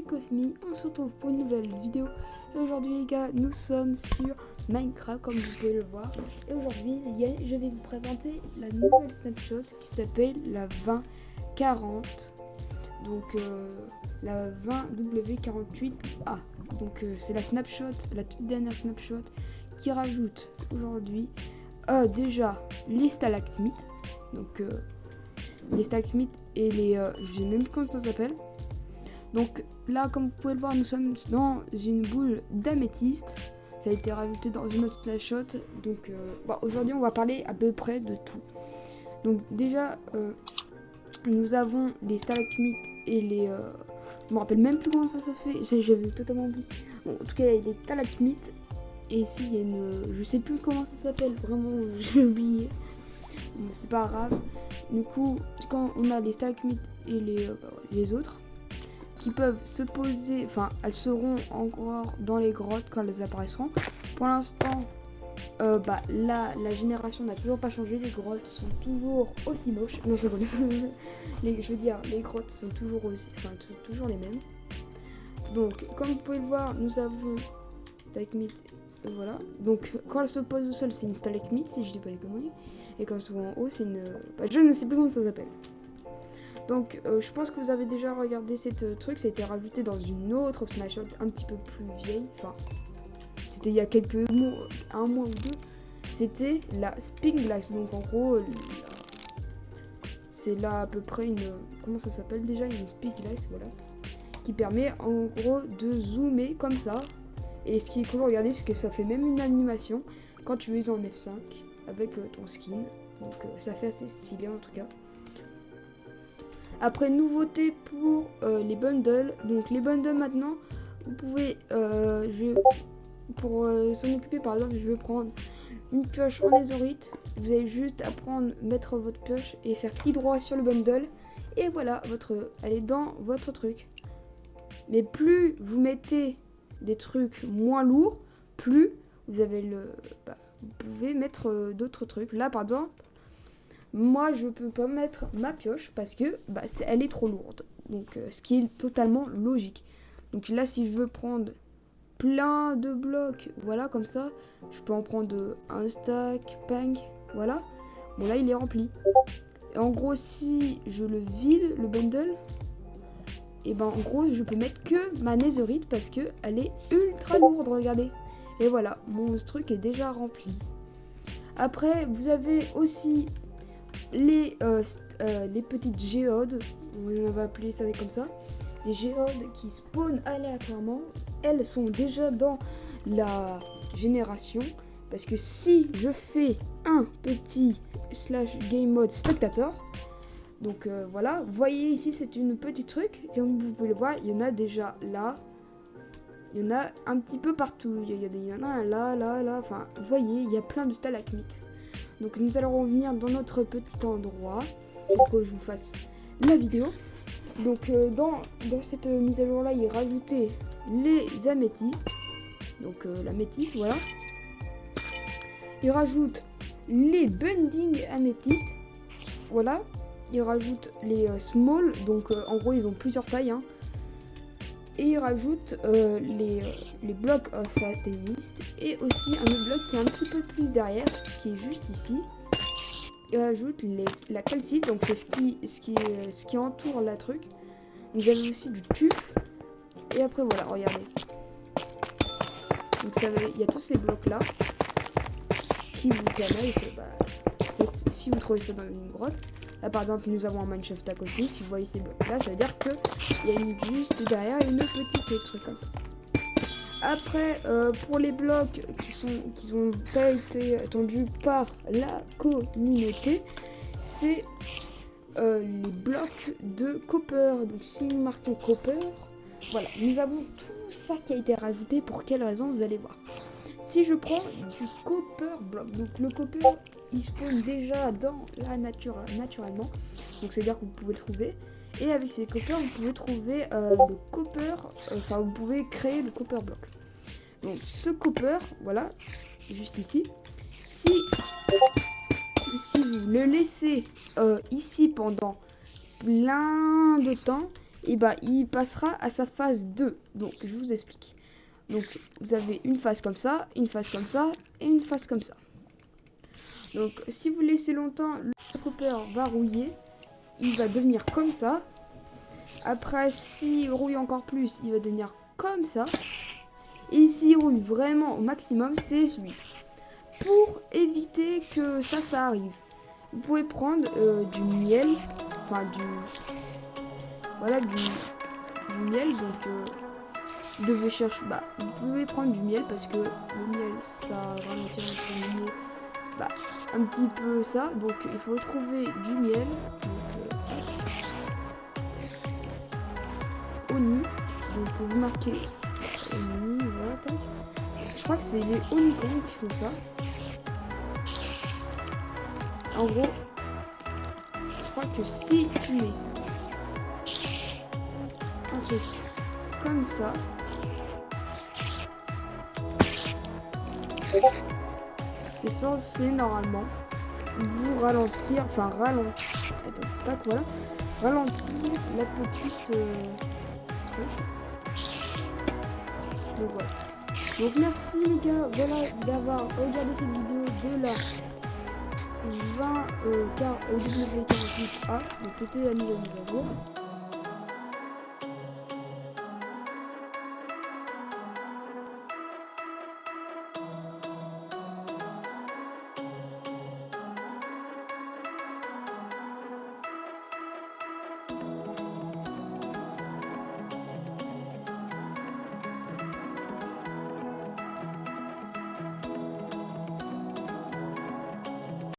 Cosmi, on se retrouve pour une nouvelle vidéo. Et aujourd'hui les gars, nous sommes sur Minecraft comme vous pouvez le voir. Et aujourd'hui les gars, je vais vous présenter la nouvelle snapshot qui s'appelle la 2040. Donc la 20W48A. Donc c'est la snapshot, la toute dernière snapshot qui rajoute aujourd'hui déjà les stalagmites. Donc les stalagmites et les... je sais même plus comment ça s'appelle. Donc là, comme vous pouvez le voir, nous sommes dans une boule d'améthyste. Ça a été rajouté dans une autre snapshot. Donc aujourd'hui, on va parler à peu près de tout. Donc déjà, nous avons les stalagmites et les... je me rappelle même plus comment ça se fait. J'avais totalement oublié. Bon, en tout cas, il y a les stalagmites. Et ici, il y a une... je sais plus comment ça s'appelle. Vraiment, j'ai oublié. Mais c'est pas grave. Du coup, quand on a les stalagmites et les autres, qui peuvent se poser, enfin elles seront encore dans les grottes quand elles apparaîtront. Pour l'instant, la génération n'a toujours pas changé, les grottes sont toujours aussi moches. Non, je rigole. Je veux dire, les grottes sont toujours aussi, toujours les mêmes. Donc, comme vous pouvez le voir, nous avons stalagmite, voilà. Donc, quand elles se posent au sol, c'est une stalagmite, si je dis pas les conneries. Et quand elles sont en haut, c'est une... je ne sais plus comment ça s'appelle. Donc je pense que vous avez déjà regardé cette truc, ça a été rajouté dans une autre snapshot un petit peu plus vieille, enfin c'était il y a quelques mois, un mois ou deux, c'était la Spinglass. Donc en gros c'est là à peu près une, comment ça s'appelle déjà, une Spinglass, voilà, qui permet en gros de zoomer comme ça. Et ce qui est cool, regardez, c'est que ça fait même une animation quand tu es en F5 avec ton skin, donc ça fait assez stylé en tout cas. Après, nouveauté pour les bundles. Donc les bundles maintenant, vous pouvez, pour s'en occuper, par exemple, je vais prendre une pioche en netherite. Vous avez juste à mettre votre pioche et faire clic droit sur le bundle. Et voilà, elle est dans votre truc. Mais plus vous mettez des trucs moins lourds, plus vous avez vous pouvez mettre d'autres trucs. Là par exemple, moi je peux pas mettre ma pioche parce que elle est trop lourde, donc ce qui est totalement logique. Donc là, si je veux prendre plein de blocs, voilà, comme ça, je peux en prendre un stack, pang, voilà. Bon là il est rempli. Et en gros, si je le vide, le bundle, et en gros je peux mettre que ma netherite parce que elle est ultra lourde, regardez. Et voilà, mon truc est déjà rempli. Après, vous avez aussi les petites géodes, on va appeler ça comme ça, les géodes qui spawnent aléatoirement. Elles sont déjà dans la génération, parce que si je fais un petit /game mode spectateur, donc voilà, vous voyez ici, c'est une petite truc, comme vous pouvez le voir, il y en a déjà là, il y en a un petit peu partout, il y en a un là, enfin vous voyez, il y a plein de stalagmites. Donc nous allons revenir dans notre petit endroit pour que je vous fasse la vidéo. Donc dans cette mise à jour là, il rajoutait les améthystes. Donc l'améthyste, voilà. Il rajoute les bending améthystes. Voilà. Il rajoute les small. Donc en gros ils ont plusieurs tailles, hein. Et il rajoute les blocs of améthyste. Et aussi un autre bloc qui est un petit peu plus derrière, qui est juste ici. Il rajoute la calcite, donc c'est ce qui entoure la truc. Vous avez aussi du tuf. Et après voilà, regardez. Donc il y a tous ces blocs là qui vous permettent, si vous trouvez ça dans une grotte. Là par exemple nous avons un mineshaft à côté. Si vous voyez ces blocs là, ça veut dire que il y a juste derrière une petite truc comme ça. Après, pour les blocs qui ont été attendus par la communauté, c'est les blocs de copper. Donc si nous marquons copper, voilà, nous avons tout ça qui a été rajouté. Pour quelle raison, vous allez voir. Si je prends du copper block, donc le copper il spawn déjà dans la nature naturellement, donc c'est à dire que vous pouvez le trouver. Et avec ces copper, vous pouvez trouver le copper, vous pouvez créer le copper block. Donc ce copper, voilà, juste ici, si vous le laissez ici pendant plein de temps, et bah il passera à sa phase 2. Donc je vous explique. Donc vous avez une phase comme ça, une phase comme ça et une phase comme ça. Donc si vous laissez longtemps, le trooper va rouiller, il va devenir comme ça. Après, s'il rouille encore plus, il va devenir comme ça. Et s'il roule vraiment au maximum, c'est celui. Pour éviter que ça arrive, vous pouvez prendre du miel, enfin voilà, du miel. Donc vous devez chercher, vous pouvez prendre du miel parce que le miel, ça ralentit votre miel, un petit peu ça. Donc il faut trouver du miel. Oni, donc vous marquez Oni, voilà, tac. Je crois que c'est les Onicons qui font ça. En gros, je crois que si tu mets un truc comme ça, c'est censé normalement vous ralentir, ralentir la petite truc. Donc voilà. Donc merci les gars, voilà d'avoir regardé cette vidéo de la 20 WK48A. Donc c'était la mise à jour.